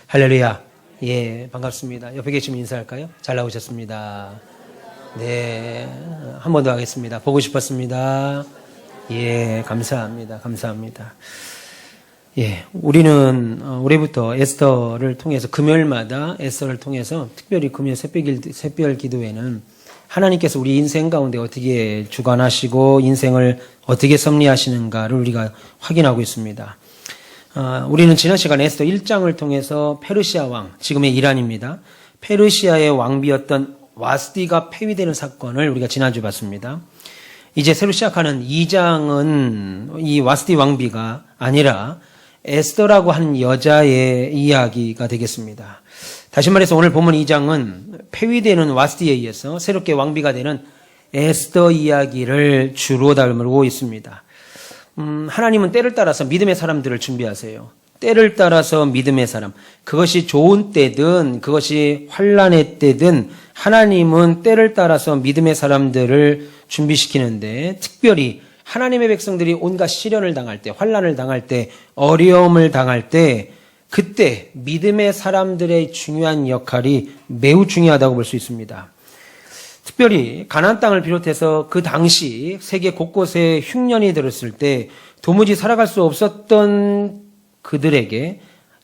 할렐루야. 예, 반갑습니다. 옆에 계시면 인사할까요? 잘 나오셨습니다. 네, 한 번 더 하겠습니다. 보고 싶었습니다. 예, 감사합니다. 감사합니다. 예, 우리는 올해부터 에스더를 통해서 금요일마다 에스더를 통해서 특별히 금요 새벽 기도회는 하나님께서 우리 인생 가운데 어떻게 주관하시고 인생을 어떻게 섭리하시는가를 우리가 확인하고 있습니다. 우리는 지난 시간에 에스더 1장을 통해서 페르시아 왕, 지금의 이란입니다. 페르시아의 왕비였던 와스디가 폐위되는 사건을 우리가 지난주에 봤습니다. 이제 새로 시작하는 2장은 이 와스디 왕비가 아니라 에스더라고 하는 여자의 이야기가 되겠습니다. 다시 말해서 오늘 본문 2장은 폐위되는 와스디에 의해서 새롭게 왕비가 되는 에스더 이야기를 주로 담고 있습니다. 하나님은 때를 따라서 믿음의 사람들을 준비하세요. 때를 따라서 믿음의 사람. 그것이 좋은 때든 그것이 환난의 때든 하나님은 때를 따라서 믿음의 사람들을 준비시키는데 특별히 하나님의 백성들이 온갖 시련을 당할 때, 환난을 당할 때, 어려움을 당할 때 그때 믿음의 사람들의 중요한 역할이 매우 중요하다고 볼 수 있습니다. 특별히 가나안 땅을 비롯해서 그 당시 세계 곳곳에 흉년이 들었을 때 도무지 살아갈 수 없었던 그들에게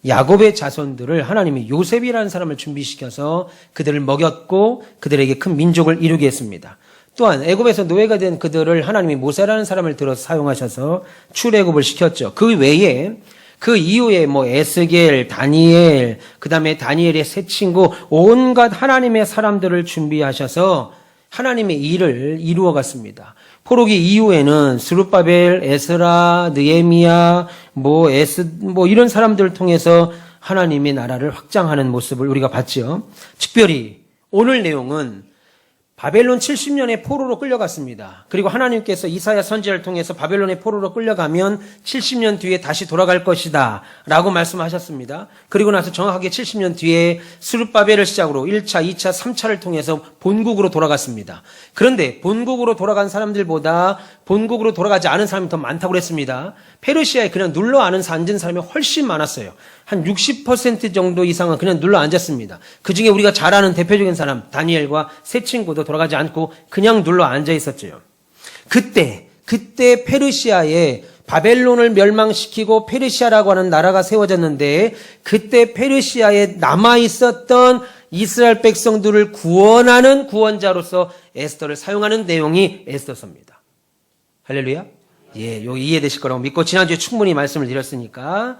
야곱의 자손들을 하나님이 요셉이라는 사람을 준비시켜서 그들을 먹였고 그들에게 큰 민족을 이루게 했습니다. 또한 애굽에서 노예가 된 그들을 하나님이 모세라는 사람을 들어서 사용하셔서 출애굽을 시켰죠. 그 외에 그 이후에 에스겔, 다니엘, 그 다음에 다니엘의 세 친구 온갖 하나님의 사람들을 준비하셔서 하나님의 일을 이루어 갔습니다. 포로기 이후에는 스룹바벨, 에스라, 느헤미야, 이런 사람들을 통해서 하나님의 나라를 확장하는 모습을 우리가 봤죠. 특별히 오늘 내용은 바벨론 70년의 포로로 끌려갔습니다. 그리고 하나님께서 이사야 선지자를 통해서 바벨론의 포로로 끌려가면 70년 뒤에 다시 돌아갈 것이다 라고 말씀하셨습니다. 그리고 나서 정확하게 70년 뒤에 스룹바벨을 시작으로 1차, 2차, 3차를 통해서 본국으로 돌아갔습니다. 그런데 본국으로 돌아간 사람들보다 본국으로 돌아가지 않은 사람이 더 많다고 그랬습니다. 페르시아에 그냥 눌러 앉은 사람이 훨씬 많았어요. 한 60% 정도 이상은 그냥 눌러 앉았습니다. 그 중에 우리가 잘 아는 대표적인 사람 다니엘과 세 친구도 돌아가지 않고 그냥 눌러 앉아 있었죠. 그때 페르시아에 바벨론을 멸망시키고 페르시아라고 하는 나라가 세워졌는데 그때 페르시아에 남아 있었던 이스라엘 백성들을 구원하는 구원자로서 에스더를 사용하는 내용이 에스더서입니다. 할렐루야. 예, 요 이해되실 거라고 믿고 지난주에 충분히 말씀을 드렸으니까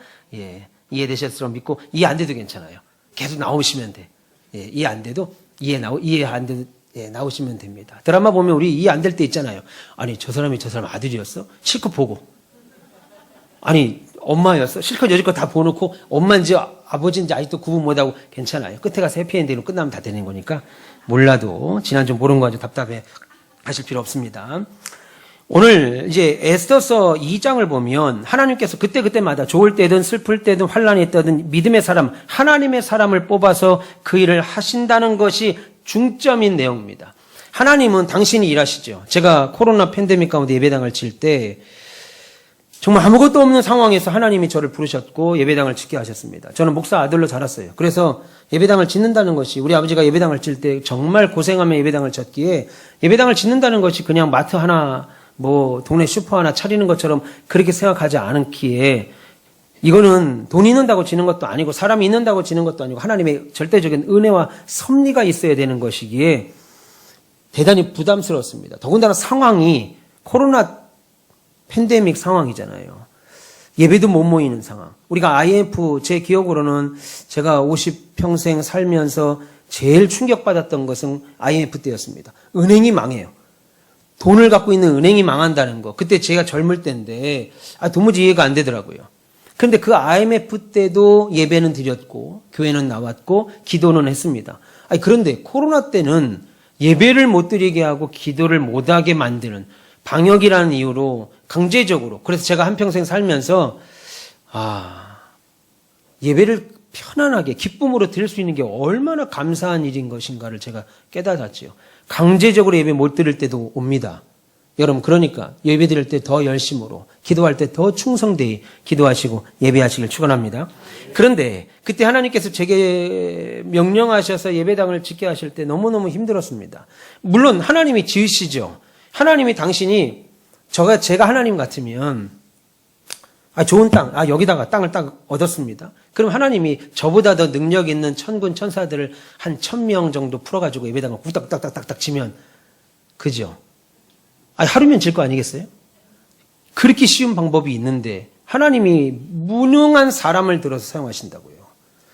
이해되셨을 거라고 믿고 이해 안 돼도 괜찮아요. 계속 나오시면 돼. 예, 이해 안 돼도 이해 안 돼도 나오시면 됩니다. 드라마 보면 우리 이해 안 될 때 있잖아요. 아니 저 사람 아들이었어? 실컷 보고. 아니 엄마였어? 실컷 여지껏 다 보놓고 엄마인지 아버지인지 아직도 구분 못하고 괜찮아요. 끝에 가서 해피엔딩으로 끝나면 다 되는 거니까 몰라도 지난주 모르는 거 가지고 답답해 하실 필요 없습니다. 오늘 이제 에스더서 2장을 보면 하나님께서 그때마다 좋을 때든 슬플 때든 환난이 있다든 믿음의 사람, 하나님의 사람을 뽑아서 그 일을 하신다는 것이 중점인 내용입니다. 하나님은 당신이 일하시죠. 제가 코로나 팬데믹 가운데 예배당을 칠 때 정말 아무것도 없는 상황에서 하나님이 저를 부르셨고 예배당을 짓게 하셨습니다. 저는 목사 아들로 자랐어요. 그래서 예배당을 짓는다는 것이 우리 아버지가 예배당을 칠 때 정말 고생하며 예배당을 쳤기에 예배당을 짓는다는 것이 그냥 마트 하나 동네 슈퍼 하나 차리는 것처럼 그렇게 생각하지 않기에 이거는 돈 있는다고 지는 것도 아니고 사람이 있는다고 지는 것도 아니고 하나님의 절대적인 은혜와 섭리가 있어야 되는 것이기에 대단히 부담스러웠습니다. 더군다나 상황이 코로나 팬데믹 상황이잖아요. 예배도 못 모이는 상황. 우리가 IMF 제 기억으로는 제가 50평생 살면서 제일 충격받았던 것은 IMF 때였습니다. 은행이 망해요. 돈을 갖고 있는 은행이 망한다는 거. 그때 제가 젊을 때인데 도무지 이해가 안 되더라고요. 그런데 그 IMF 때도 예배는 드렸고 교회는 나왔고 기도는 했습니다. 그런데 코로나 때는 예배를 못 드리게 하고 기도를 못하게 만드는 방역이라는 이유로 강제적으로 그래서 제가 한평생 살면서 예배를 편안하게 기쁨으로 드릴 수 있는 게 얼마나 감사한 일인 것인가를 제가 깨달았지요. 강제적으로 예배 못 드릴 때도 옵니다. 여러분 그러니까 예배 드릴 때 더 열심으로 기도할 때 더 충성되이 기도하시고 예배하시길 축원합니다. 그런데 그때 하나님께서 제게 명령하셔서 예배당을 짓게 하실 때 너무너무 힘들었습니다. 물론 하나님이 지으시죠. 하나님이 당신이 제가 하나님 같으면 좋은 땅, 여기다가 땅을 딱 얻었습니다. 그럼 하나님이 저보다 더 능력 있는 천군 천사들을 한 1000명 정도 풀어가지고 예배당을 후딱딱딱딱 치면 그죠? 하루면 질 거 아니겠어요? 그렇게 쉬운 방법이 있는데 하나님이 무능한 사람을 들어서 사용하신다고요.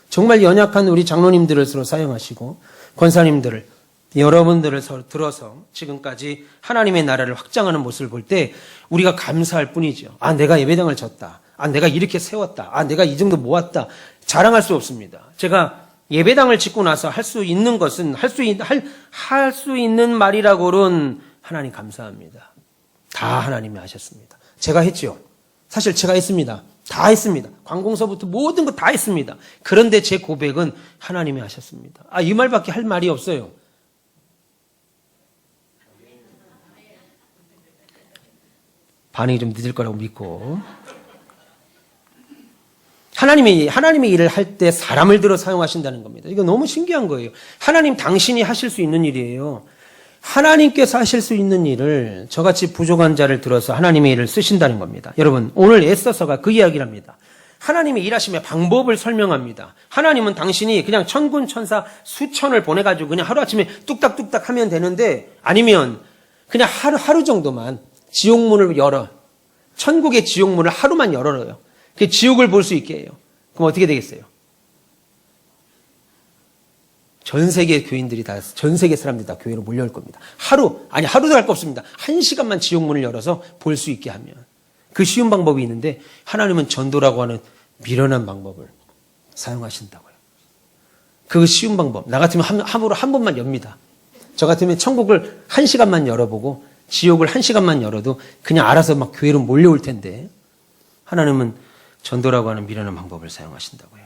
정말 연약한 우리 장로님들을 서로 사용하시고 권사님들을 여러분들을 들어서 지금까지 하나님의 나라를 확장하는 모습을 볼 때 우리가 감사할 뿐이죠. 내가 예배당을 졌다. 내가 이렇게 세웠다. 내가 이 정도 모았다. 자랑할 수 없습니다. 제가 예배당을 짓고 나서 할 수 있는 것은 할 수 있는 말이라고는 하나님 감사합니다. 다 하나님이 하셨습니다. 제가 했죠. 사실 제가 했습니다. 다 했습니다. 관공서부터 모든 거 다 했습니다. 그런데 제 고백은 하나님이 하셨습니다. 이 말밖에 할 말이 없어요. 반응이 좀 늦을 거라고 믿고. 하나님의 일을 할 때 사람을 들어 사용하신다는 겁니다. 이거 너무 신기한 거예요. 하나님 당신이 하실 수 있는 일이에요. 하나님께서 하실 수 있는 일을 저같이 부족한 자를 들어서 하나님의 일을 쓰신다는 겁니다. 여러분, 오늘 애써서가 그 이야기를 합니다. 하나님이 일하심의 방법을 설명합니다. 하나님은 당신이 그냥 천군 천사 수천을 보내가지고 그냥 하루아침에 뚝딱뚝딱 하면 되는데 아니면 그냥 하루 정도만 지옥문을 열어. 천국의 지옥문을 하루만 열어요. 그 지옥을 볼 수 있게 해요. 그럼 어떻게 되겠어요? 전 세계 교인들이 전 세계 사람들이 다 교회로 몰려올 겁니다. 하루도 할 거 없습니다. 1시간만 지옥문을 열어서 볼 수 있게 하면. 그 쉬운 방법이 있는데 하나님은 전도라고 하는 미련한 방법을 사용하신다고요. 그 쉬운 방법. 나 같으면 함부로 한 번만 엽니다. 저 같으면 천국을 1시간만 열어보고 지옥을 1시간만 열어도 그냥 알아서 막 교회로 몰려올 텐데 하나님은 전도라고 하는 미련한 방법을 사용하신다고요.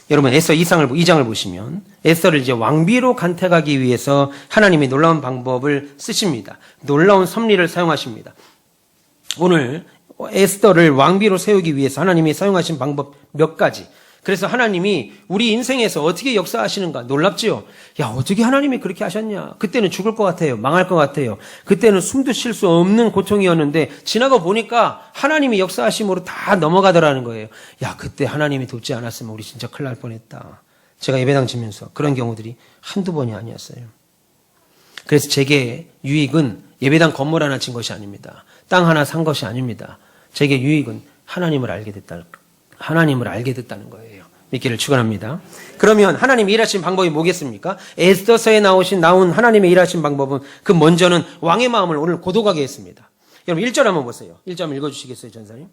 여러분 에스더 2장을 보시면 에스더를 이제 왕비로 간택하기 위해서 하나님이 놀라운 방법을 쓰십니다. 놀라운 섭리를 사용하십니다. 오늘 에스더를 왕비로 세우기 위해서 하나님이 사용하신 방법 몇 가지. 그래서 하나님이 우리 인생에서 어떻게 역사하시는가 놀랍지요. 어떻게 하나님이 그렇게 하셨냐. 그때는 죽을 것 같아요. 망할 것 같아요. 그때는 숨도 쉴 수 없는 고통이었는데 지나가 보니까 하나님이 역사하심으로 다 넘어가더라는 거예요. 그때 하나님이 돕지 않았으면 우리 진짜 큰일 날 뻔했다. 제가 예배당 지면서 그런 경우들이 한두 번이 아니었어요. 그래서 제게 유익은 예배당 건물 하나 진 것이 아닙니다. 땅 하나 산 것이 아닙니다. 제게 유익은 하나님을 알게 됐다는 거예요. 믿기를 축원합니다. 그러면 하나님이 일하신 방법이 뭐겠습니까? 에스더서에 나온 하나님의 일하신 방법은 그 먼저는 왕의 마음을 오늘 고독하게 했습니다. 여러분 1절 한번 보세요. 1절 읽어주시겠어요, 전사님?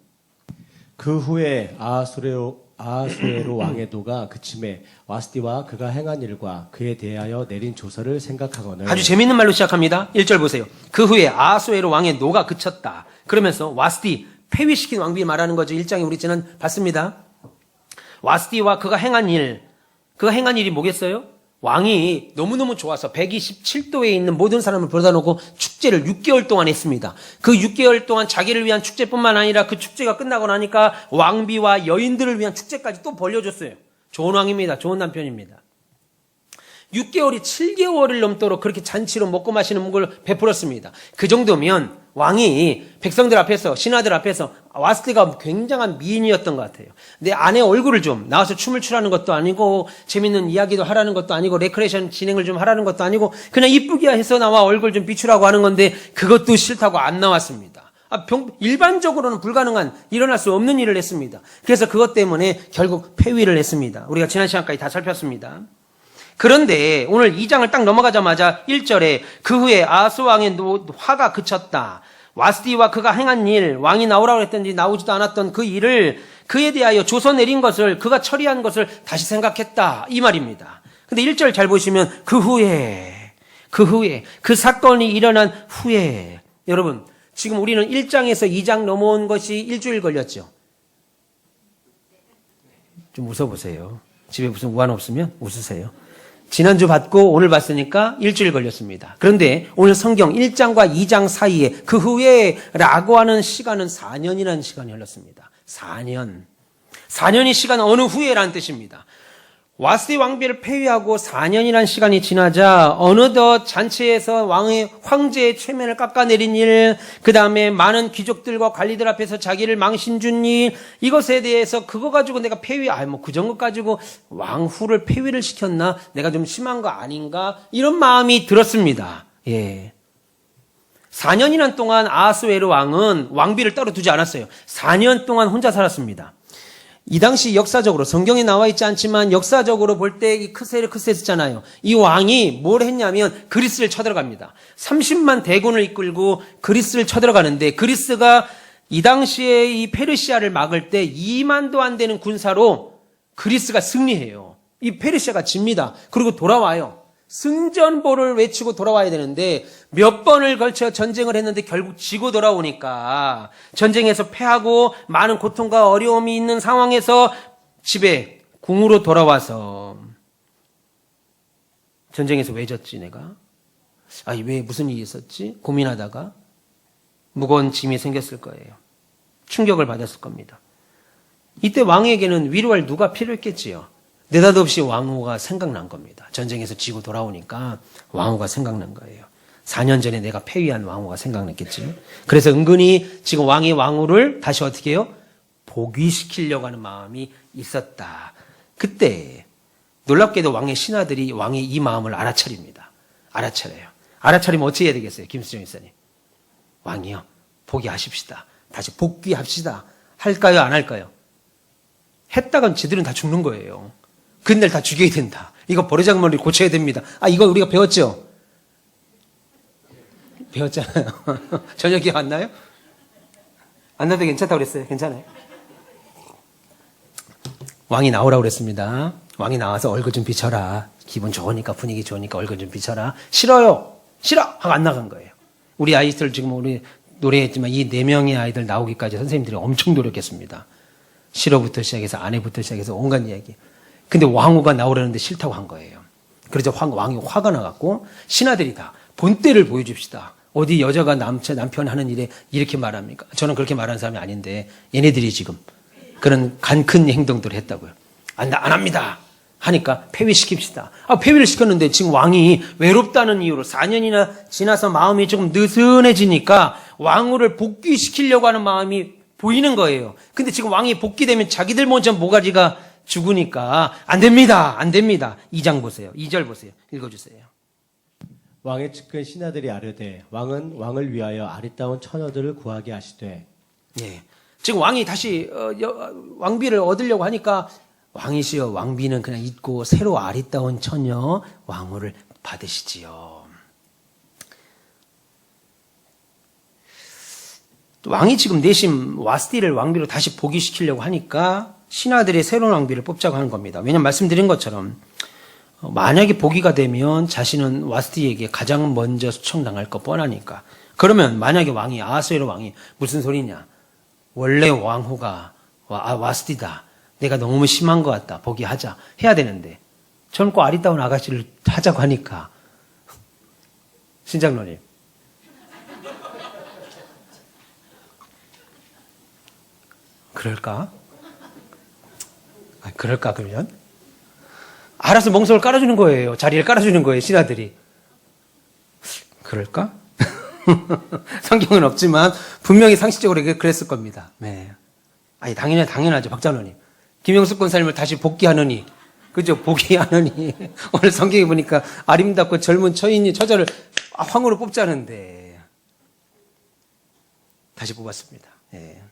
그 후에 아하수에로 왕의 도가 그침에 와스디와 그가 행한 일과 그에 대하여 내린 조서를 생각하거늘. 아주 재밌는 말로 시작합니다. 1절 보세요. 그 후에 아하수에로 왕의 노가 그쳤다. 그러면서 와스디 폐위시킨 왕비 말하는 거죠. 1장에 우리 지난 봤습니다. 와스디와 그가 행한 일이 뭐겠어요? 왕이 너무너무 좋아서 127도에 있는 모든 사람을 불러다 놓고 축제를 6개월 동안 했습니다. 그 6개월 동안 자기를 위한 축제뿐만 아니라 그 축제가 끝나고 나니까 왕비와 여인들을 위한 축제까지 또 벌려줬어요. 좋은 왕입니다. 좋은 남편입니다. 6개월이 7개월을 넘도록 그렇게 잔치로 먹고 마시는 걸 베풀었습니다. 그 정도면 왕이 백성들 앞에서 신하들 앞에서 와스디가 굉장한 미인이었던 것 같아요. 내 아내 얼굴을 좀 나와서 춤을 추라는 것도 아니고 재밌는 이야기도 하라는 것도 아니고 레크레이션 진행을 좀 하라는 것도 아니고 그냥 이쁘게 해서 나와 얼굴 좀 비추라고 하는 건데 그것도 싫다고 안 나왔습니다. 일반적으로는 불가능한 일어날 수 없는 일을 했습니다. 그래서 그것 때문에 결국 폐위를 했습니다. 우리가 지난 시간까지 다 살폈습니다. 그런데 오늘 2장을 딱 넘어가자마자 1절에 그 후에 아하스 왕의 화가 그쳤다. 와스디와 그가 행한 일, 왕이 나오라고 했던지 나오지도 않았던 그 일을 그에 대하여 조서 내린 것을 그가 처리한 것을 다시 생각했다. 이 말입니다. 근데 1절 잘 보시면 그 후에 그 사건이 일어난 후에 여러분 지금 우리는 1장에서 2장 넘어온 것이 일주일 걸렸죠. 좀 웃어보세요. 집에 무슨 우한 없으면 웃으세요. 지난주 받고 오늘 봤으니까 일주일 걸렸습니다. 그런데 오늘 성경 1장과 2장 사이에 그 후에 라고 하는 시간은 4년이라는 시간이 흘렀습니다. 4년. 4년이 시간 어느 후에라는 뜻입니다. 와스디 왕비를 폐위하고 4년이라는 시간이 지나자 어느덧 잔치에서 황제의 최면을 깎아내린 일, 그 다음에 많은 귀족들과 관리들 앞에서 자기를 망신 준 일, 이것에 대해서 그거 가지고 내가 그 정도 가지고 왕후를 폐위를 시켰나? 내가 좀 심한 거 아닌가? 이런 마음이 들었습니다. 예. 4년이란 동안 아하스웨로 왕은 왕비를 따로 두지 않았어요. 4년 동안 혼자 살았습니다. 이 당시 역사적으로 성경에 나와 있지 않지만 역사적으로 볼 때 이 크세스잖아요. 이 왕이 뭘 했냐면 그리스를 쳐들어갑니다. 30만 대군을 이끌고 그리스를 쳐들어가는데 그리스가 이 당시에 이 페르시아를 막을 때 2만도 안 되는 군사로 그리스가 승리해요. 이 페르시아가 집니다. 그리고 돌아와요. 승전보를 외치고 돌아와야 되는데 몇 번을 걸쳐 전쟁을 했는데 결국 지고 돌아오니까 전쟁에서 패하고 많은 고통과 어려움이 있는 상황에서 집에 궁으로 돌아와서 전쟁에서 왜 졌지 내가? 왜 무슨 일이 있었지? 고민하다가 무거운 짐이 생겼을 거예요. 충격을 받았을 겁니다. 이때 왕에게는 위로할 누가 필요했겠지요. 느닷없이 왕후가 생각난 겁니다. 전쟁에서 지고 돌아오니까 왕후가 생각난 거예요. 4년 전에 내가 폐위한 왕후가 생각났겠지. 그래서 은근히 지금 왕이 왕후를 다시 어떻게 해요? 복위시키려고 하는 마음이 있었다. 그때 놀랍게도 왕의 신하들이 왕의 이 마음을 알아차립니다. 알아차려요. 알아차리면 어떻게 해야 되겠어요? 김수정 이사님. 왕이요. 복위하십시다. 다시 복귀합시다. 할까요? 안 할까요? 했다간 지들은 다 죽는 거예요. 근날 다 죽여야 된다. 이거 버르장머리 고쳐야 됩니다. 이거 우리가 배웠죠? 배웠잖아요. 전혀 기억 안 나요? 안 나도 괜찮다고 그랬어요. 괜찮아요. 왕이 나오라고 그랬습니다. 왕이 나와서 얼굴 좀 비춰라. 기분 좋으니까, 분위기 좋으니까 얼굴 좀 비춰라. 싫어요. 싫어! 하고 안 나간 거예요. 우리 아이들 지금 우리 노래했지만 이 4명의 아이들 나오기까지 선생님들이 엄청 노력했습니다. 싫어부터 시작해서 아내부터 시작해서 온갖 이야기. 근데 왕후가 나오라는데 싫다고 한 거예요. 그래서 왕이 화가 나갖고 신하들이 다 본때를 보여줍시다. 어디 여자가 남편 하는 일에 이렇게 말합니까? 저는 그렇게 말하는 사람이 아닌데 얘네들이 지금 그런 간 큰 행동들을 했다고요. 안 합니다. 하니까 폐위시킵시다. 폐위를 시켰는데 지금 왕이 외롭다는 이유로 4년이나 지나서 마음이 조금 느슨해지니까 왕후를 복귀시키려고 하는 마음이 보이는 거예요. 근데 지금 왕이 복귀되면 자기들 먼저 모가지가 죽으니까 안 됩니다. 안 됩니다. 2장 보세요. 2절 보세요. 읽어주세요. 왕의 측근 신하들이 아뢰되 왕은 왕을 위하여 아리따운 처녀들을 구하게 하시되. 예. 지금 왕이 다시 왕비를 얻으려고 하니까 왕이시여 왕비는 그냥 잊고 새로 아리따운 처녀 왕후를 받으시지요. 왕이 지금 내심 와스디를 왕비로 다시 복위시키려고 하니까 신하들이 새로운 왕비를 뽑자고 하는 겁니다. 왜냐하면 말씀드린 것처럼 만약에 복위가 되면 자신은 와스디에게 가장 먼저 수청당할 거 뻔하니까. 그러면 만약에 왕이 아하스웨로 왕이 무슨 소리냐. 원래 왕후가 와스디다. 내가 너무 심한 것 같다. 복위하자. 해야 되는데 젊고 아리따운 아가씨를 하자고 하니까 신장로님. 그럴까? 그럴까 그러면? 알아서 멍석을 깔아주는 거예요. 자리를 깔아주는 거예요. 신하들이. 그럴까? 성경은 없지만 분명히 상식적으로 그랬을 겁니다. 네. 당연하죠. 박장로님. 김영숙 권사님을 다시 복귀하느니, 그죠? 복귀하느니. 오늘 성경에 보니까 아름답고 젊은 처자를 황후로 뽑자는데 다시 뽑았습니다. 네.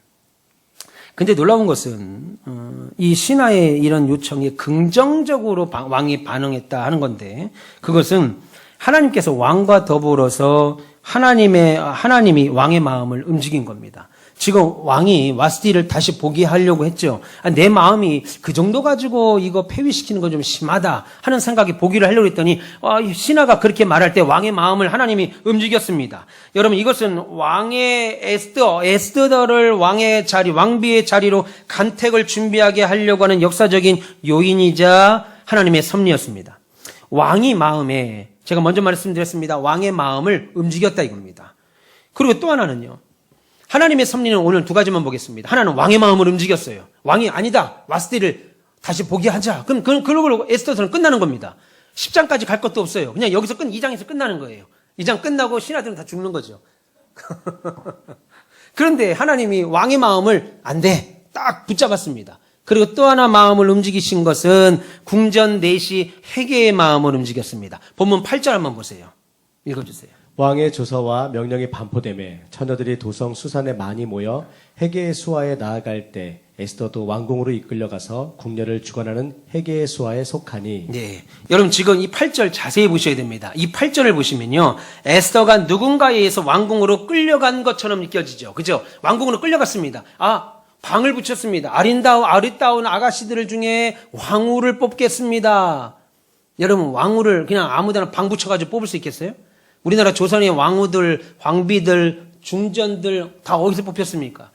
근데 놀라운 것은 이 신하의 이런 요청에 긍정적으로 왕이 반응했다 하는 건데, 그것은 하나님께서 왕과 더불어서 하나님이 왕의 마음을 움직인 겁니다. 지금 왕이 와스디를 다시 복위하려고 했죠. 내 마음이 그 정도 가지고 이거 폐위시키는 건 좀 심하다 하는 생각이 복위를 하려고 했더니 신하가 그렇게 말할 때 왕의 마음을 하나님이 움직였습니다. 여러분, 이것은 왕의 에스더를 왕비의 자리로 간택을 준비하게 하려고 하는 역사적인 요인이자 하나님의 섭리였습니다. 왕이 마음에, 제가 먼저 말씀드렸습니다. 왕의 마음을 움직였다 이겁니다. 그리고 또 하나는요. 하나님의 섭리는 오늘 두 가지만 보겠습니다. 하나는 왕의 마음을 움직였어요. 왕이 아니다. 와스디를 다시 보게 하자. 그럼 그러고 에스더서는 끝나는 겁니다. 10장까지 갈 것도 없어요. 그냥 여기서 2장에서 끝나는 거예요. 2장 끝나고 신하들은 다 죽는 거죠. 그런데 하나님이 왕의 마음을 안 돼. 딱 붙잡았습니다. 그리고 또 하나 마음을 움직이신 것은 궁전 내시 회개의 마음을 움직였습니다. 본문 8절 한번 보세요. 읽어주세요. 왕의 조서와 명령이 반포되매 처녀들이 도성 수산에 많이 모여 회개의 수하에 나아갈 때 에스더도 왕궁으로 이끌려가서 궁녀를 주관하는 회개의 수하에 속하니. 네, 여러분 지금 이 8절 자세히 보셔야 됩니다. 이 8절을 보시면요, 에스더가 누군가에 의해서 왕궁으로 끌려간 것처럼 느껴지죠. 그죠? 왕궁으로 끌려갔습니다. 방을 붙였습니다. 아리따운 아가씨들 중에 왕후를 뽑겠습니다. 여러분 왕후를 그냥 아무데나 방 붙여가지고 뽑을 수 있겠어요? 우리나라 조선의 왕후들, 왕비들, 중전들 다 어디서 뽑혔습니까?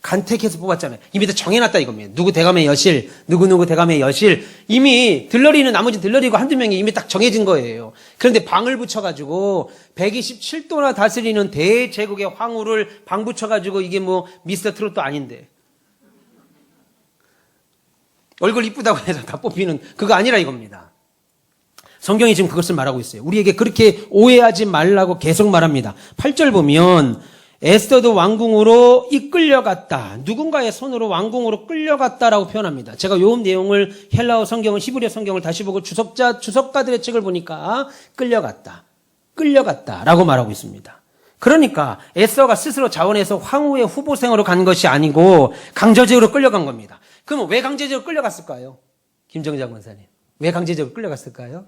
간택해서 뽑았잖아요. 이미 다 정해놨다 이겁니다. 누구 대감의 여실, 누구 대감의 여실. 이미 들러리는 나머지 들러리고 한두 명이 이미 딱 정해진 거예요. 그런데 방을 붙여가지고 127도나 다스리는 대제국의 황후를 방 붙여가지고 이게 뭐 미스터 트롯도 아닌데. 얼굴 이쁘다고 해서 다 뽑히는 그거 아니라 이겁니다. 성경이 지금 그것을 말하고 있어요. 우리에게 그렇게 오해하지 말라고 계속 말합니다. 8절 보면 에스더도 왕궁으로 이끌려갔다. 누군가의 손으로 왕궁으로 끌려갔다라고 표현합니다. 제가 요 내용을 헬라어 성경을 히브리어 성경을 다시 보고 주석가들의 책을 보니까 끌려갔다라고 말하고 있습니다. 그러니까 에스더가 스스로 자원해서 황후의 후보생으로 간 것이 아니고 강제적으로 끌려간 겁니다. 그럼 왜 강제적으로 끌려갔을까요? 김정장 권사님. 왜 강제적으로 끌려갔을까요?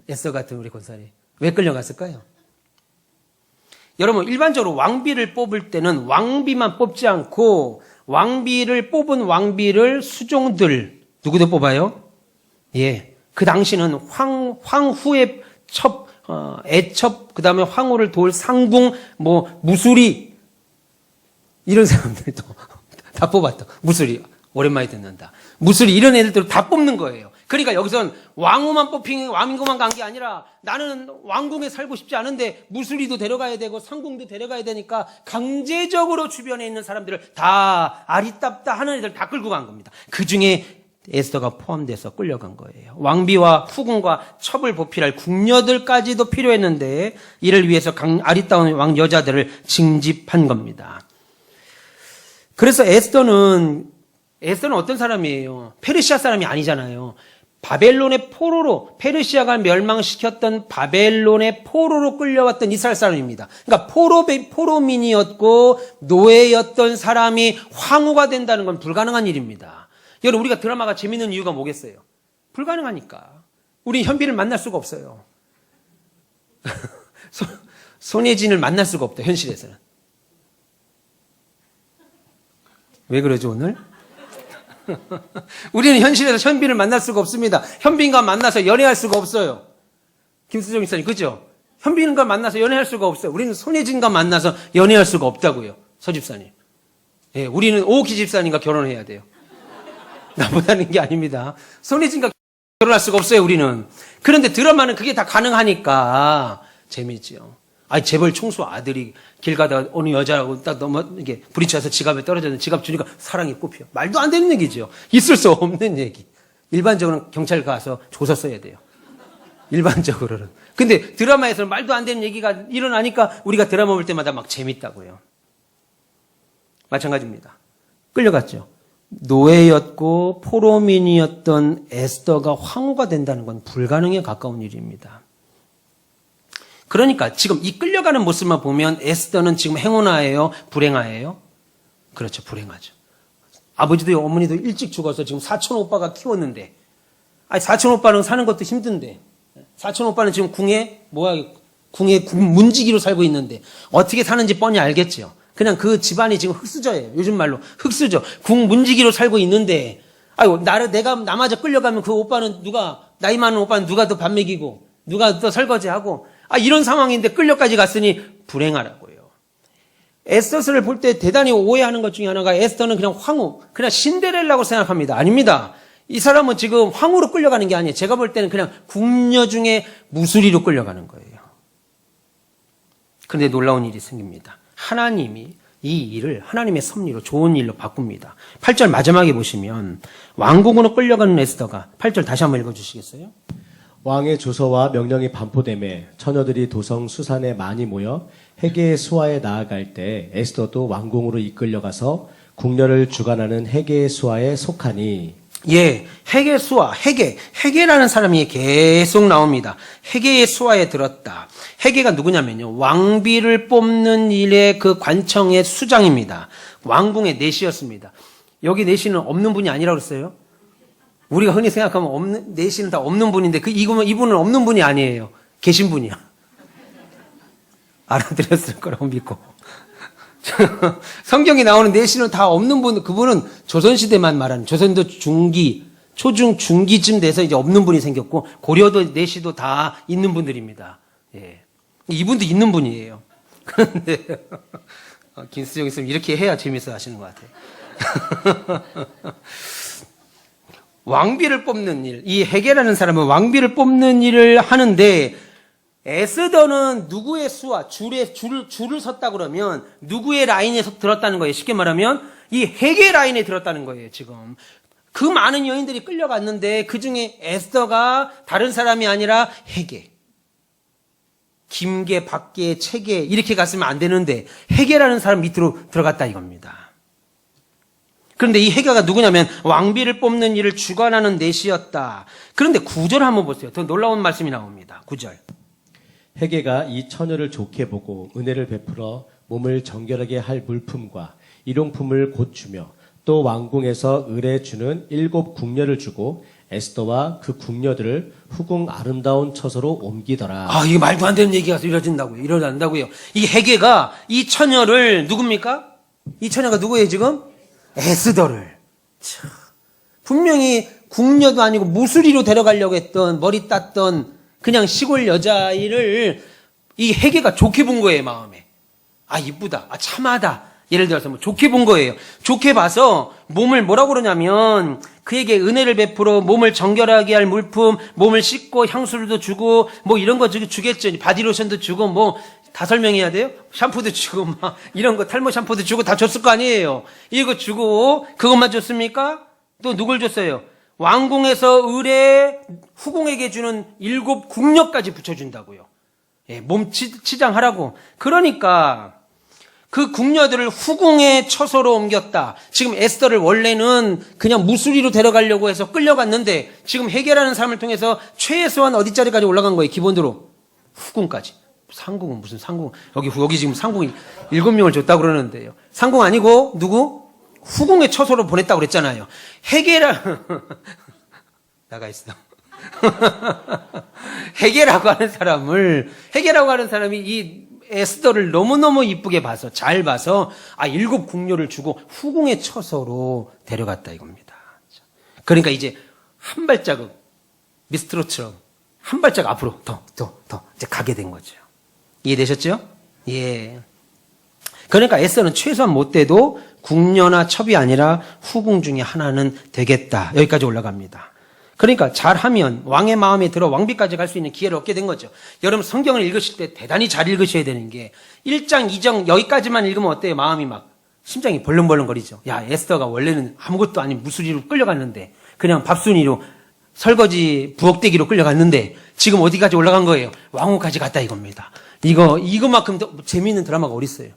에스더 같은 우리 권사님. 왜 끌려갔을까요? 여러분 일반적으로 왕비를 뽑을 때는 왕비만 뽑지 않고 왕비를 뽑은 왕비를 수종들 누구도 뽑아요? 예, 그 당시는 황후의 애첩 그다음에 황후를 도울 상궁 무수리 이런 사람들도 다 뽑았다. 무수리 오랜만에 듣는다. 무수리 이런 애들도 다 뽑는 거예요. 그러니까 여기선 왕후만 뽑힌 왕궁만 간 게 아니라 나는 왕궁에 살고 싶지 않은데 무수리도 데려가야 되고 상궁도 데려가야 되니까 강제적으로 주변에 있는 사람들을 다 아리따다 하는 애들 다 끌고 간 겁니다. 그중에 에스더가 포함돼서 끌려간 거예요. 왕비와 후궁과 첩을 보필할 궁녀들까지도 필요했는데 이를 위해서 아리따운 왕 여자들을 징집한 겁니다. 그래서 에스더는 어떤 사람이에요? 페르시아 사람이 아니잖아요. 바벨론의 포로로 페르시아가 멸망시켰던 바벨론의 포로로 끌려왔던 이스라엘 사람입니다. 그러니까 포로민이었고 노예였던 사람이 황후가 된다는 건 불가능한 일입니다. 여러분 우리가 드라마가 재밌는 이유가 뭐겠어요? 불가능하니까. 우리 현빈을 만날 수가 없어요. 손예진을 만날 수가 없다 현실에서는. 왜 그러죠 오늘? 우리는 현실에서 현빈을 만날 수가 없습니다. 현빈과 만나서 연애할 수가 없어요. 김수정 목사님 그죠? 현빈과 만나서 연애할 수가 없어요. 우리는 손예진과 만나서 연애할 수가 없다고요. 서 집사님. 예, 우리는 오기 집사님과 결혼해야 돼요. 나보다는 게 아닙니다. 손예진과 결혼할 수가 없어요 우리는. 그런데 드라마는 그게 다 가능하니까 재미있죠. 재벌 총수 아들이 길 가다가 어느 여자하고 딱 이게 부딪혀서 지갑에 떨어졌는데 지갑 주니까 사랑이 꼽혀. 말도 안 되는 얘기죠. 있을 수 없는 얘기. 일반적으로는 경찰 가서 조서 써야 돼요. 일반적으로는. 근데 드라마에서는 말도 안 되는 얘기가 일어나니까 우리가 드라마 볼 때마다 막 재밌다고요. 마찬가지입니다. 끌려갔죠. 노예였고 포로민이었던 에스더가 황후가 된다는 건 불가능에 가까운 일입니다. 그러니까 지금 이 끌려가는 모습만 보면 에스더는 지금 행운아예요? 불행아예요? 그렇죠. 불행하죠. 아버지도 어머니도 일찍 죽어서 지금 사촌 오빠가 키웠는데 사촌 오빠는 사는 것도 힘든데 사촌 오빠는 지금 궁에 문지기로 살고 있는데 어떻게 사는지 뻔히 알겠죠. 그냥 그 집안이 지금 흙수저예요. 요즘 말로 흙수저. 궁 문지기로 살고 있는데 내가 나마저 끌려가면 그 오빠는 나이 많은 오빠는 누가 더 밥 먹이고 누가 더 설거지하고 이런 상황인데 끌려까지 갔으니 불행하라고요. 에스더를 볼 때 대단히 오해하는 것 중에 하나가 에스더는 그냥 황후, 그냥 신데렐라고 생각합니다. 아닙니다. 이 사람은 지금 황후로 끌려가는 게 아니에요. 제가 볼 때는 그냥 궁녀 중에 무수리로 끌려가는 거예요. 그런데 놀라운 일이 생깁니다. 하나님이 이 일을 하나님의 섭리로 좋은 일로 바꿉니다. 8절 마지막에 보시면 왕궁으로 끌려가는 에스더가 8절 다시 한번 읽어주시겠어요? 왕의 조서와 명령이 반포됨에 처녀들이 도성 수산에 많이 모여 헤게의 수하에 나아갈 때 에스더도 왕궁으로 이끌려가서 궁녀를 주관하는 헤게의 수하에 속하니. 예, 헤게 수하, 헤게라는 사람이 계속 나옵니다. 헤게의 수하에 들었다. 헤게가 누구냐면요, 왕비를 뽑는 일의 그 관청의 수장입니다. 왕궁의 내시였습니다. 여기 내시는 없는 분이 아니라고 그랬어요. 우리가 흔히 생각하면 내시는 다 없는 분인데 이분은 없는 분이 아니에요. 계신 분이야. 알아들었을 거라고 믿고. 성경에 나오는 내시는 다 없는 분, 그분은 조선시대만 말하는, 조선도 중기, 초중 중기쯤 돼서 이제 없는 분이 생겼고, 고려도 내시도 다 있는 분들입니다. 예. 이분도 있는 분이에요. 그런데, 김수정 있으면 이렇게 해야 재밌어 하시는 것 같아요. 왕비를 뽑는 일, 이 헤게라는 사람은 왕비를 뽑는 일을 하는데, 에스더는 누구의 수와 줄을 섰다 그러면 누구의 라인에 들었다는 거예요. 쉽게 말하면 이 헤게 라인에 들었다는 거예요. 지금 그 많은 여인들이 끌려갔는데 그 중에 에스더가 다른 사람이 아니라 헤게, 김계, 박계, 체계 이렇게 갔으면 안 되는데 헤게라는 사람 밑으로 들어갔다 이겁니다. 그런데 이 헤게가 누구냐면 왕비를 뽑는 일을 주관하는 내시였다. 그런데 9절 한번 보세요. 더 놀라운 말씀이 나옵니다. 9절. 헤게가 이 처녀를 좋게 보고 은혜를 베풀어 몸을 정결하게 할 물품과 일용품을 곧 주며 또 왕궁에서 을에 주는 7 궁녀를 주고 에스더와 그 궁녀들을 후궁 아름다운 처소로 옮기더라. 이게 말도 안 되는 얘기가 일어난다고요. 이 헤게가 이 처녀를 누굽니까? 이 처녀가 누구예요 지금? 에스더를. 분명히 궁녀도 아니고 무수리로 데려가려고 했던 머리 땄던 그냥 시골 여자아이를 이 헤게가 좋게 본 거예요, 마음에. 이쁘다. 참하다. 예를 들어서 뭐 좋게 본 거예요. 좋게 봐서 몸을 뭐라고 그러냐면 그에게 은혜를 베풀어 몸을 정결하게 할 물품, 몸을 씻고 향수도 주고 뭐 이런 거 주겠죠. 바디로션도 주고 뭐 다 설명해야 돼요? 샴푸도 주고 막 이런 거 탈모 샴푸도 주고 다 줬을 거 아니에요. 이거 주고 그것만 줬습니까? 또 누굴 줬어요? 왕궁에서 을에 후궁에게 주는 7 궁녀까지 붙여준다고요. 예, 몸 치장하라고. 그러니까 그 궁녀들을 후궁의 처소로 옮겼다. 지금 에스더를 원래는 그냥 무수리로 데려가려고 해서 끌려갔는데 지금 헤게라는 사람을 통해서 최소한 어디짜리까지 올라간 거예요. 기본으로 후궁까지. 상궁은 무슨 상궁? 여기 지금 상궁이 7명을 줬다고 그러는데요. 상궁 아니고 누구? 후궁의 처소로 보냈다고 그랬잖아요. 헤게라 나가 있어. 헤게라고 하는 사람이 이 에스더를 너무너무 이쁘게 봐서 잘 봐서 7 궁녀를 주고 후궁의 처소로 데려갔다 이겁니다. 그러니까 이제 한 발자국 미스트롯처럼 한 발자국 앞으로 더 이제 가게 된 거죠. 이해되셨죠? 예. 그러니까 에스더는 최소한 못 돼도 궁녀나 첩이 아니라 후궁 중에 하나는 되겠다. 여기까지 올라갑니다. 그러니까 잘하면 왕의 마음에 들어 왕비까지 갈 수 있는 기회를 얻게 된 거죠. 여러분 성경을 읽으실 때 대단히 잘 읽으셔야 되는 게 1장, 2장 여기까지만 읽으면 어때요? 마음이 막 심장이 벌렁벌렁거리죠. 야, 에스더가 원래는 아무것도 아닌 무수리로 끌려갔는데 그냥 밥순이로 설거지 부엌대기로 끌려갔는데 지금 어디까지 올라간 거예요? 왕후까지 갔다 이겁니다. 이거만큼 더 재미있는 드라마가 어디 있어요?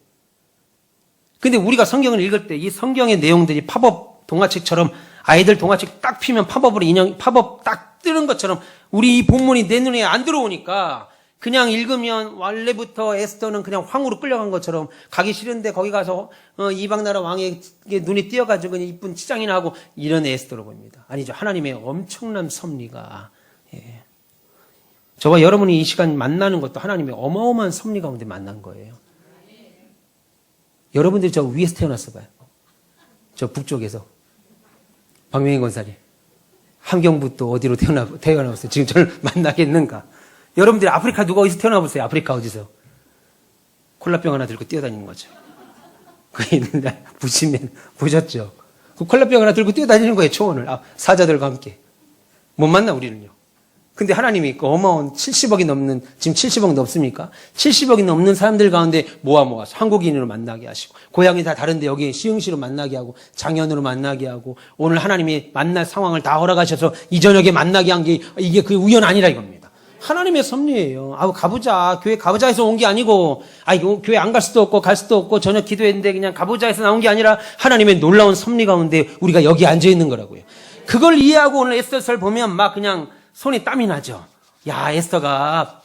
근데 우리가 성경을 읽을 때 이 성경의 내용들이 팝업 동화책처럼 아이들 동화책 딱 피면 팝업 딱 뜨는 것처럼 우리 이 본문이 내 눈에 안 들어오니까 그냥 읽으면 원래부터 에스더는 그냥 황후로 끌려간 것처럼 가기 싫은데 거기 가서 이방나라 왕에게 눈이 띄어가지고 그냥 이쁜 치장이나 하고 이런 에스더로 보입니다. 아니죠. 하나님의 엄청난 섭리가. 예. 저와 여러분이 이 시간 만나는 것도 하나님의 어마어마한 섭리 가운데 만난 거예요. 여러분들이 저 위에서 태어났어 봐요. 저 북쪽에서. 박명희 권사님. 함경부 또 어디로 태어나봤어요? 지금 저를 만나겠는가? 여러분들이 아프리카 누가 어디서 태어나보세요? 아프리카 어디서? 콜라병 하나 들고 뛰어다니는 거죠. 그 있는데 보시면, 보셨죠? 그 콜라병 하나 들고 뛰어다니는 거예요, 초원을. 사자들과 함께. 못 만나, 우리는요. 근데 하나님이 그 어마어마한 70억이 넘는, 지금 70억 넘습니까? 70억이 넘는 사람들 가운데 모아서 한국인으로 만나게 하시고, 고향이 다 다른데 여기 시흥시로 만나게 하고, 장현으로 만나게 하고, 오늘 하나님이 만날 상황을 다 허락하셔서 이 저녁에 만나게 한 게 이게 그 우연 아니라 이겁니다. 하나님의 섭리예요. 가보자. 교회 가보자 해서 온 게 아니고, 이거 교회 안 갈 수도 없고, 갈 수도 없고, 저녁 기도했는데 그냥 가보자 해서 나온 게 아니라 하나님의 놀라운 섭리 가운데 우리가 여기 앉아 있는 거라고요. 그걸 이해하고 오늘 에스더서를 보면 막 그냥 손이 땀이 나죠. 야, 에스더가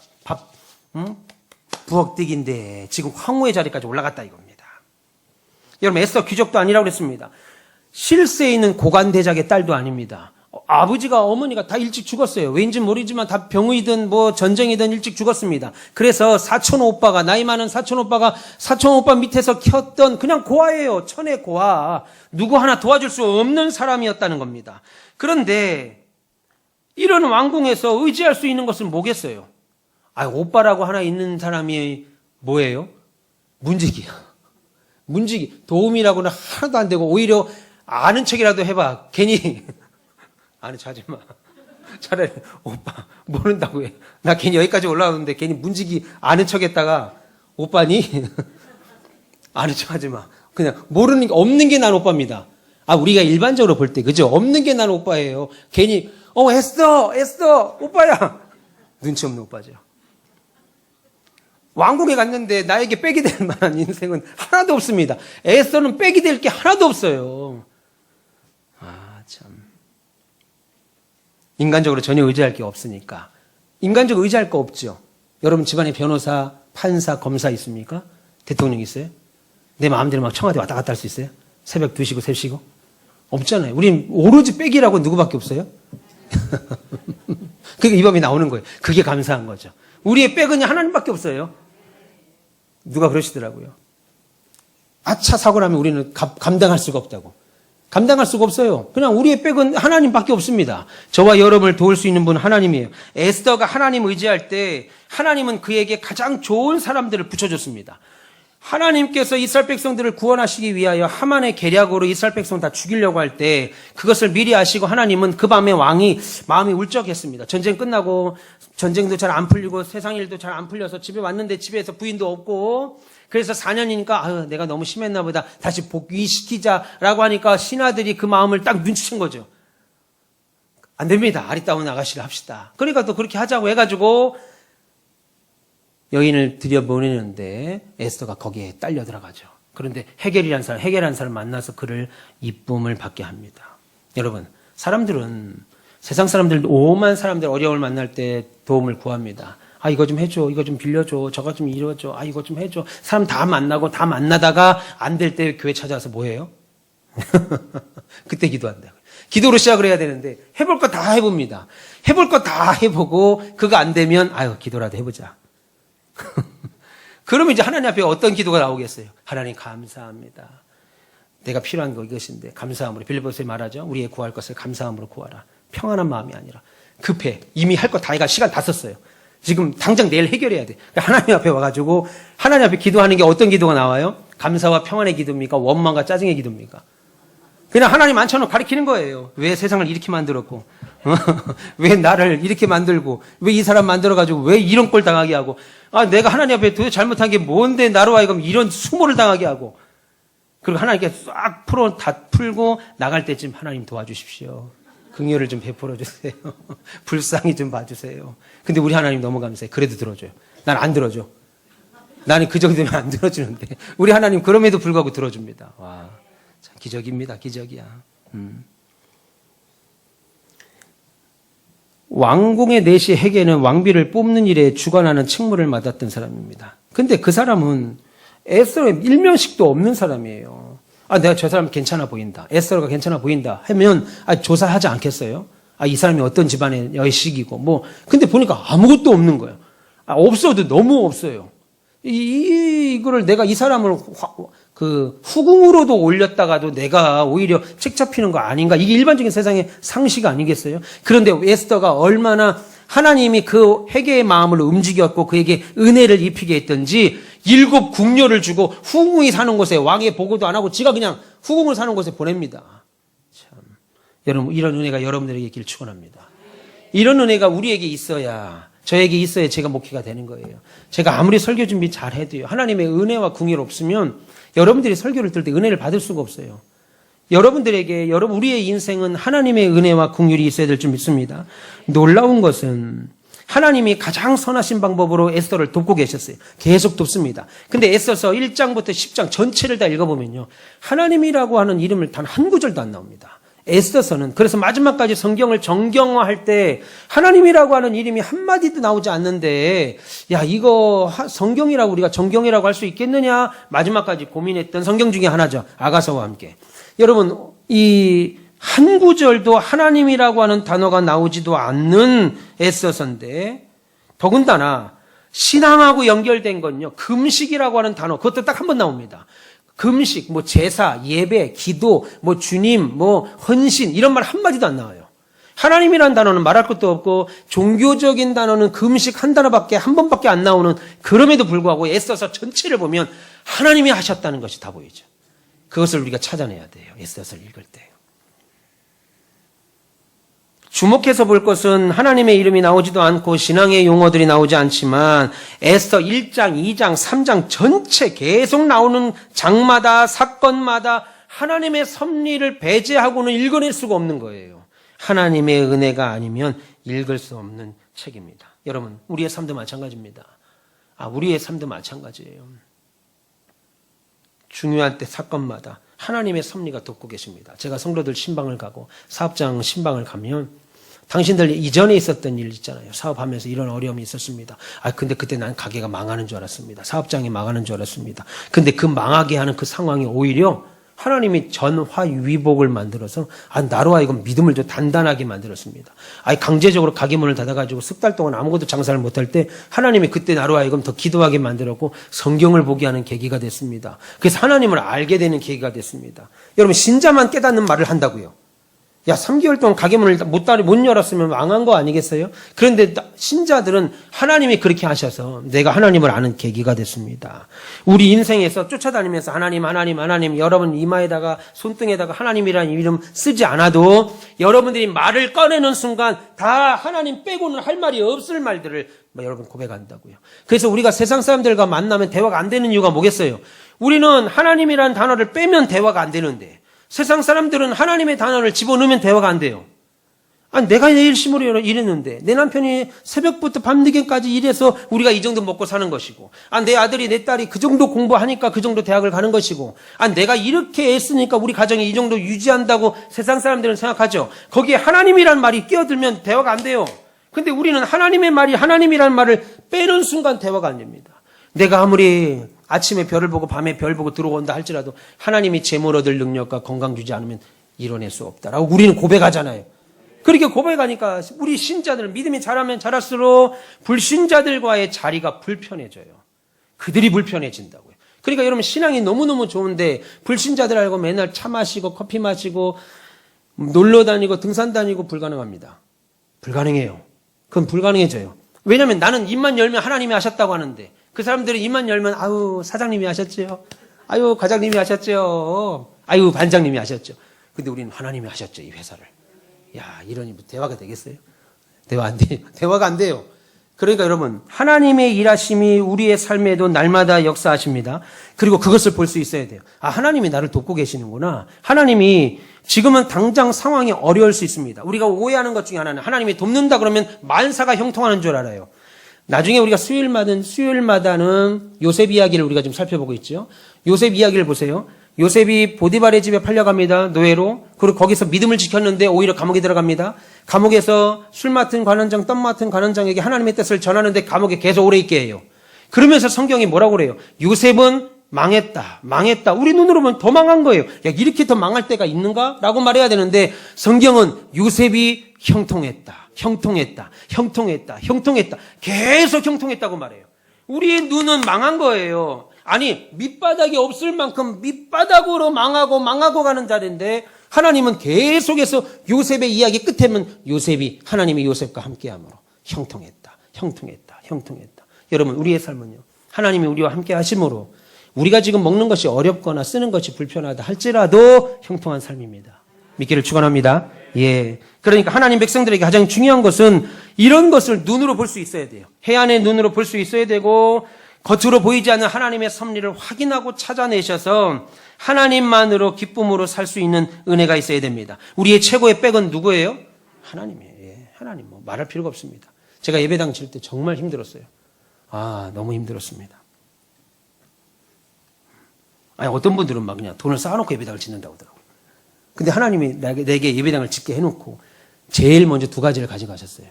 부엌뛰기인데 지금 황후의 자리까지 올라갔다 이겁니다. 여러분, 에스더 귀족도 아니라고 그랬습니다. 실세에 있는 고관대작의 딸도 아닙니다. 아버지가 어머니가 다 일찍 죽었어요. 왜인지 모르지만 다 병이든 뭐 전쟁이든 일찍 죽었습니다. 그래서 사촌 오빠가, 나이 많은 사촌 오빠 밑에서 켰던 그냥 고아예요. 천의 고아. 누구 하나 도와줄 수 없는 사람이었다는 겁니다. 그런데 이런 왕궁에서 의지할 수 있는 것은 뭐겠어요? 오빠라고 하나 있는 사람이 뭐예요? 문지기야. 문지기. 도움이라고는 하나도 안 되고 오히려 아는 척이라도 해봐. 괜히 아는 척 하지 마. 차라리 오빠 모른다고 해. 나 괜히 여기까지 올라오는데 괜히 문지기 아는 척 했다가 오빠니? 아는 척 하지 마. 그냥 모르는 게 없는 게 난 오빠입니다. 우리가 일반적으로 볼 때 그죠? 없는 게 난 오빠예요. 괜히 에스더 오빠야. 눈치 없는 오빠죠. 왕궁에 갔는데 나에게 빽이 될 만한 인생은 하나도 없습니다. 에스더는 빽이 될 게 하나도 없어요. 참. 인간적으로 전혀 의지할 게 없으니까. 인간적으로 의지할 거 없죠. 여러분 집안에 변호사, 판사, 검사 있습니까? 대통령 있어요? 내 마음대로 막 청와대 왔다 갔다 할 수 있어요? 새벽 2시고 3시고? 없잖아요. 우린 오로지 빽이라고 누구밖에 없어요? 그게 이 법이 나오는 거예요. 그게 감사한 거죠. 우리의 빽은 하나님밖에 없어요. 누가 그러시더라고요. 아차 사고 나면 우리는 감당할 수가 없다고. 감당할 수가 없어요. 그냥 우리의 빽은 하나님밖에 없습니다. 저와 여러분을 도울 수 있는 분은 하나님이에요. 에스더가 하나님 의지할 때 하나님은 그에게 가장 좋은 사람들을 붙여줬습니다. 하나님께서 이스라엘 백성들을 구원하시기 위하여 하만의 계략으로 이스라엘 백성 다 죽이려고 할 때 그것을 미리 아시고 하나님은 그 밤에 왕이 마음이 울적했습니다. 전쟁 끝나고 전쟁도 잘 안 풀리고 세상 일도 잘 안 풀려서 집에 왔는데 집에서 부인도 없고 그래서 4년이니까 내가 너무 심했나 보다. 다시 복귀시키자라고 하니까 신하들이 그 마음을 딱 눈치챈 거죠. 안 됩니다. 아리따운 아가씨를 합시다. 그러니까 또 그렇게 하자고 해가지고 여인을 들여보내는데 에스더가 거기에 딸려 들어가죠. 그런데 헤겔이라는 사람 만나서 그를 이쁨을 받게 합니다. 여러분, 사람들은 세상 사람들 오만 사람들 어려움을 만날 때 도움을 구합니다. 이거 좀 해줘, 이거 좀 빌려줘, 저거 좀 이뤄줘, 이거 좀 해줘. 사람 다 만나고 다 만나다가 안 될 때 교회 찾아와서 뭐 해요? 그때 기도한다고요. 기도로 시작을 해야 되는데 해볼 거 다 해봅니다. 해볼 거 다 해보고 그거 안 되면 기도라도 해보자. 그러면 이제 하나님 앞에 어떤 기도가 나오겠어요? 하나님 감사합니다. 내가 필요한 거 이것인데 감사함으로 빌립보서에 말하죠. 우리의 구할 것을 감사함으로 구하라. 평안한 마음이 아니라 급해. 이미 할 거 다 해가 시간 다 썼어요. 지금 당장 내일 해결해야 돼. 하나님 앞에 와가지고 하나님 앞에 기도하는 게 어떤 기도가 나와요? 감사와 평안의 기도입니까? 원망과 짜증의 기도입니까? 그냥 하나님 앉혀놓고 가리키는 거예요. 왜 세상을 이렇게 만들었고 왜 나를 이렇게 만들고 왜 이 사람 만들어가지고 왜 이런 꼴 당하게 하고 내가 하나님 앞에 도대체 잘못한 게 뭔데 나로 하여금 이런 수모를 당하게 하고 그리고 하나님께 싹 다 풀고 나갈 때쯤 하나님 도와주십시오. 긍휼을 좀 베풀어 주세요. 불쌍히 좀 봐주세요. 근데 우리 하나님 너무 감사해. 그래도 들어줘요. 난 안 들어줘. 나는 그 정도면 안 들어주는데 우리 하나님 그럼에도 불구하고 들어줍니다. 와, 참 기적입니다. 기적이야. 왕궁의 내시 헤게는 왕비를 뽑는 일에 주관하는 책무를 맡았던 사람입니다. 근데 그 사람은 에스더의 일면식도 없는 사람이에요. 내가 저 사람 괜찮아 보인다. 에스더가 괜찮아 보인다 하면 조사하지 않겠어요? 이 사람이 어떤 집안의 여식이고 근데 보니까 아무것도 없는 거예요. 없어도 너무 없어요. 이거를 내가 이 사람을 후궁으로도 올렸다가도 내가 오히려 책 잡히는 거 아닌가? 이게 일반적인 세상의 상식 아니겠어요? 그런데 에스더가 얼마나 하나님이 그 헤게의 마음을 움직였고 그에게 은혜를 입히게 했던지 7 궁녀를 주고 후궁이 사는 곳에 왕의 보고도 안 하고 지가 그냥 후궁을 사는 곳에 보냅니다. 여러분, 이런 은혜가 여러분들에게 있기를 축원합니다. 이런 은혜가 우리에게 있어야, 저에게 있어야 제가 목회가 되는 거예요. 제가 아무리 설교 준비 잘 해도요, 하나님의 은혜와 궁율 없으면 여러분들이 설교를 들 때 은혜를 받을 수가 없어요. 여러분들에게, 우리의 인생은 하나님의 은혜와 궁율이 있어야 될 줄 믿습니다. 놀라운 것은 하나님이 가장 선하신 방법으로 에스더를 돕고 계셨어요. 계속 돕습니다. 근데 에스더서 1장부터 10장 전체를 다 읽어보면요, 하나님이라고 하는 이름을 단 한 구절도 안 나옵니다. 에스더서는. 그래서 마지막까지 성경을 정경화할 때 하나님이라고 하는 이름이 한마디도 나오지 않는데, 야, 이거 성경이라고 우리가 정경이라고 할 수 있겠느냐, 마지막까지 고민했던 성경 중에 하나죠. 아가서와 함께. 여러분, 이 한 구절도 하나님이라고 하는 단어가 나오지도 않는 에스더서인데, 더군다나 신앙하고 연결된 건요, 금식이라고 하는 단어, 그것도 딱 한 번 나옵니다. 금식, 뭐 제사, 예배, 기도, 뭐 주님, 뭐 헌신, 이런 말 한마디도 안 나와요. 하나님이라는 단어는 말할 것도 없고, 종교적인 단어는 금식 한 단어밖에, 한 번밖에 안 나오는, 그럼에도 불구하고 에스더서 전체를 보면 하나님이 하셨다는 것이 다 보이죠. 그것을 우리가 찾아내야 돼요. 에스더서를 읽을 때. 주목해서 볼 것은 하나님의 이름이 나오지도 않고 신앙의 용어들이 나오지 않지만 에스더 1장, 2장, 3장 전체 계속 나오는 장마다 사건마다 하나님의 섭리를 배제하고는 읽어낼 수가 없는 거예요. 하나님의 은혜가 아니면 읽을 수 없는 책입니다. 여러분, 우리의 삶도 마찬가지입니다. 우리의 삶도 마찬가지예요. 중요할 때 사건마다 하나님의 섭리가 돕고 계십니다. 제가 성도들 신방을 가고 사업장 신방을 가면 당신들 이전에 있었던 일 있잖아요. 사업하면서 이런 어려움이 있었습니다. 근데 그때 난 가게가 망하는 줄 알았습니다. 사업장이 망하는 줄 알았습니다. 근데 그 망하게 하는 그 상황이 오히려 하나님이 전화위복을 만들어서 나로 하여금 믿음을 좀 단단하게 만들었습니다. 강제적으로 가게 문을 닫아가지고 석 달 동안 아무것도 장사를 못할 때 하나님이 그때 나로 하여금 더 기도하게 만들었고 성경을 보게 하는 계기가 됐습니다. 그래서 하나님을 알게 되는 계기가 됐습니다. 여러분, 신자만 깨닫는 말을 한다고요. 야, 3개월 동안 가게 문을 못 열었으면 망한 거 아니겠어요? 그런데 신자들은 하나님이 그렇게 하셔서 내가 하나님을 아는 계기가 됐습니다. 우리 인생에서 쫓아다니면서 하나님, 여러분 이마에다가 손등에다가 하나님이라는 이름 쓰지 않아도 여러분들이 말을 꺼내는 순간 다 하나님 빼고는 할 말이 없을 말들을 여러분 고백한다고요. 그래서 우리가 세상 사람들과 만나면 대화가 안 되는 이유가 뭐겠어요? 우리는 하나님이라는 단어를 빼면 대화가 안 되는데 세상 사람들은 하나님의 단어를 집어넣으면 대화가 안 돼요. 내가 내일 심으려 일했는데 내 남편이 새벽부터 밤늦게까지 일해서 우리가 이 정도 먹고 사는 것이고, 내 아들이 내 딸이 그 정도 공부하니까 그 정도 대학을 가는 것이고, 내가 이렇게 애쓰니까 우리 가정이 이 정도 유지한다고 세상 사람들은 생각하죠. 거기에 하나님이란 말이 끼어들면 대화가 안 돼요. 근데 우리는 하나님의 말이 하나님이란 말을 빼는 순간 대화가 안 됩니다. 내가 아무리 아침에 별을 보고 밤에 별 보고 들어온다 할지라도 하나님이 재물 얻을 능력과 건강 주지 않으면 이뤄낼 수 없다라고 우리는 고백하잖아요. 그렇게 고백하니까 우리 신자들은 믿음이 자라면 자랄수록 불신자들과의 자리가 불편해져요. 그들이 불편해진다고요. 그러니까 여러분, 신앙이 너무너무 좋은데 불신자들하고 맨날 차 마시고 커피 마시고 놀러 다니고 등산 다니고 불가능합니다. 불가능해요. 그건 불가능해져요. 왜냐하면 나는 입만 열면 하나님이 하셨다고 하는데 그 사람들이 입만 열면 사장님이 하셨죠. 과장님이 하셨죠. 반장님이 하셨죠. 근데 우리는 하나님이 하셨죠, 이 회사를. 이러니 대화가 되겠어요? 대화 안 돼요. 대화가 안 돼요. 그러니까 여러분, 하나님의 일하심이 우리의 삶에도 날마다 역사하십니다. 그리고 그것을 볼 수 있어야 돼요. 하나님이 나를 돕고 계시는구나. 하나님이 지금은 당장 상황이 어려울 수 있습니다. 우리가 오해하는 것 중에 하나는 하나님이 돕는다 그러면 만사가 형통하는 줄 알아요. 나중에 우리가 수요일마다는 요셉 이야기를 우리가 좀 살펴보고 있죠. 요셉 이야기를 보세요. 요셉이 보디발의 집에 팔려갑니다. 노예로. 그리고 거기서 믿음을 지켰는데 오히려 감옥에 들어갑니다. 감옥에서 술 맡은 관원장, 떡 맡은 관원장에게 하나님의 뜻을 전하는데 감옥에 계속 오래 있게 해요. 그러면서 성경이 뭐라고 그래요? 요셉은 망했다. 우리 눈으로 보면 더 망한 거예요. 이렇게 더 망할 때가 있는가? 라고 말해야 되는데 성경은 요셉이 형통했다. 계속 형통했다고 말해요. 우리의 눈은 망한 거예요. 밑바닥이 없을 만큼 밑바닥으로 망하고 가는 자리인데 하나님은 계속해서 요셉의 이야기 끝에는 하나님이 요셉과 함께함으로 형통했다. 여러분, 우리의 삶은요, 하나님이 우리와 함께 하심으로 우리가 지금 먹는 것이 어렵거나 쓰는 것이 불편하다 할지라도 형통한 삶입니다. 믿기를 축원합니다. 예. 그러니까 하나님 백성들에게 가장 중요한 것은 이런 것을 눈으로 볼 수 있어야 돼요. 해안의 눈으로 볼 수 있어야 되고 겉으로 보이지 않는 하나님의 섭리를 확인하고 찾아내셔서 하나님만으로 기쁨으로 살 수 있는 은혜가 있어야 됩니다. 우리의 최고의 백은 누구예요? 하나님이에요. 예. 하나님 뭐 말할 필요가 없습니다. 제가 예배당 칠 때 정말 힘들었어요. 너무 힘들었습니다. 아니, 어떤 분들은 막 그냥 돈을 쌓아놓고 예배당을 짓는다고 하더라고요. 근데 하나님이 내게 예배당을 짓게 해놓고 제일 먼저 두 가지를 가져가셨어요.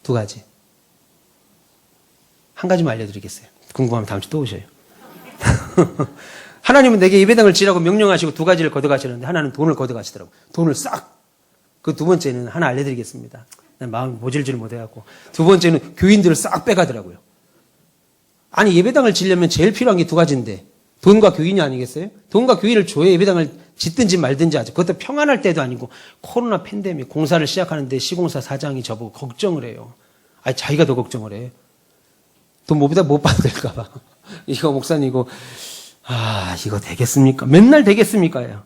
두 가지. 한 가지만 알려드리겠어요. 궁금하면 다음 주 또 오셔요. 하나님은 내게 예배당을 지라고 명령하시고 두 가지를 걷어가시는데 하나는 돈을 걷어가시더라고요. 돈을 싹. 그 두 번째는 하나 알려드리겠습니다. 난 마음이 모질지를 못해갖고. 두 번째는 교인들을 싹 빼가더라고요. 아니, 예배당을 지려면 제일 필요한 게 두 가지인데 돈과 교인이 아니겠어요? 돈과 교인을 줘야 예배당을 짓든지 말든지 하죠. 그것도 평안할 때도 아니고 코로나 팬데믹 공사를 시작하는데 시공사 사장이 저보고 걱정을 해요. 아니, 자기가 더 걱정을 해요. 돈 못 받을까 봐. 이거 목사님이고 이거 되겠습니까? 맨날 되겠습니까요?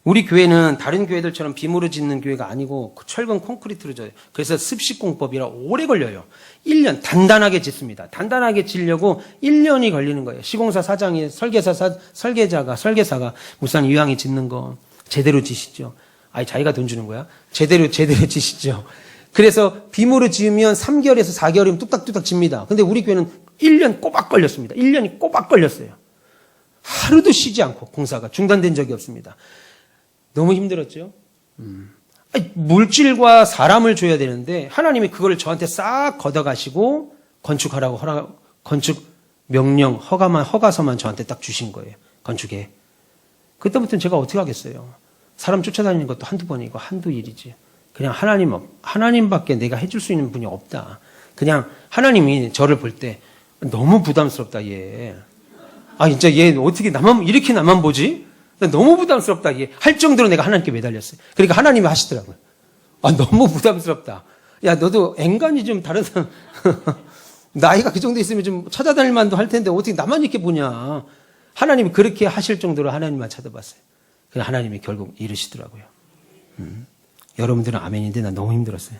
우리 교회는 다른 교회들처럼 빔으로 짓는 교회가 아니고 철근 콘크리트로 져요. 그래서 습식공법이라 오래 걸려요. 1년 단단하게 짓습니다. 단단하게 지려고 1년이 걸리는 거예요. 시공사 사장이 설계사가 목사님 이왕에 짓는 거 제대로 지시죠. 자기가 돈 주는 거야? 제대로 지시죠. 그래서 빔으로 지으면 3개월에서 4개월이면 뚝딱뚝딱 집니다. 근데 우리 교회는 1년 꼬박 걸렸습니다. 1년이 꼬박 걸렸어요. 하루도 쉬지 않고 공사가 중단된 적이 없습니다. 너무 힘들었죠? 물질과 사람을 줘야 되는데 하나님이 그걸 저한테 싹 걷어가시고 건축하라고 건축 명령, 허가서만 저한테 딱 주신 거예요. 건축에. 그때부터는 제가 어떻게 하겠어요? 사람 쫓아다니는 것도 한두 번이고 한두 일이지. 그냥 하나님밖에 내가 해줄 수 있는 분이 없다. 그냥 하나님이 저를 볼 때 너무 부담스럽다, 얘. 진짜 얘 어떻게 이렇게 나만 보지? 너무 부담스럽다, 얘. 할 정도로 내가 하나님께 매달렸어요. 그러니까 하나님이 하시더라고요. 너무 부담스럽다. 야, 너도 앵간히 좀 다른 사람, 나이가 그 정도 있으면 좀 찾아다닐 만도 할 텐데 어떻게 나만 이렇게 보냐. 하나님이 그렇게 하실 정도로 하나님만 찾아봤어요. 그래서 하나님이 결국 이르시더라고요. 여러분들은 아멘인데 난 너무 힘들었어요.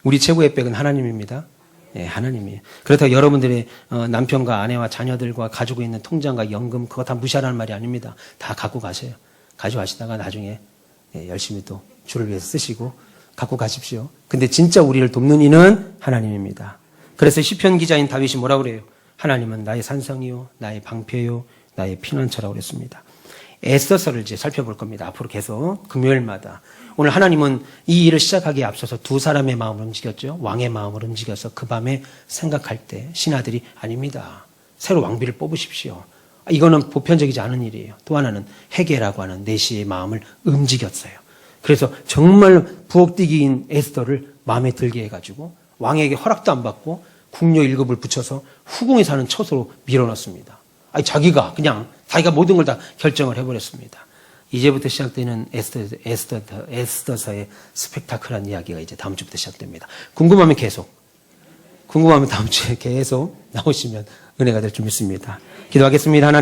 우리 최고의 백은 하나님입니다. 예, 하나님이에요. 그렇다고 여러분들의 남편과 아내와 자녀들과 가지고 있는 통장과 연금 그거 다 무시하라는 말이 아닙니다. 다 갖고 가세요. 가져가시다가 나중에 열심히 또 주를 위해서 쓰시고 갖고 가십시오. 근데 진짜 우리를 돕는 이는 하나님입니다. 그래서 시편 기자인 다윗이 뭐라고 그래요? 하나님은 나의 산성이요, 나의 방패요, 나의 피난처라고 그랬습니다. 에스더서를 이제 살펴볼 겁니다. 앞으로 계속 금요일마다. 오늘 하나님은 이 일을 시작하기에 앞서서 두 사람의 마음을 움직였죠. 왕의 마음을 움직여서 그 밤에 생각할 때 신하들이 아닙니다. 새로 왕비를 뽑으십시오. 이거는 보편적이지 않은 일이에요. 또 하나는 헤게라고 하는 내시의 마음을 움직였어요. 그래서 정말 부엌뛰기인 에스더를 마음에 들게 해가지고 왕에게 허락도 안 받고 궁녀 1급을 붙여서 후궁에 사는 처소로 밀어넣습니다. 자기가 모든 걸 다 결정을 해버렸습니다. 이제부터 시작되는 에스더서의 스펙타클한 이야기가 이제 다음 주부터 시작됩니다. 궁금하면 다음 주에 계속 나오시면 은혜가 될 줄 믿습니다. 기도하겠습니다. 하나님.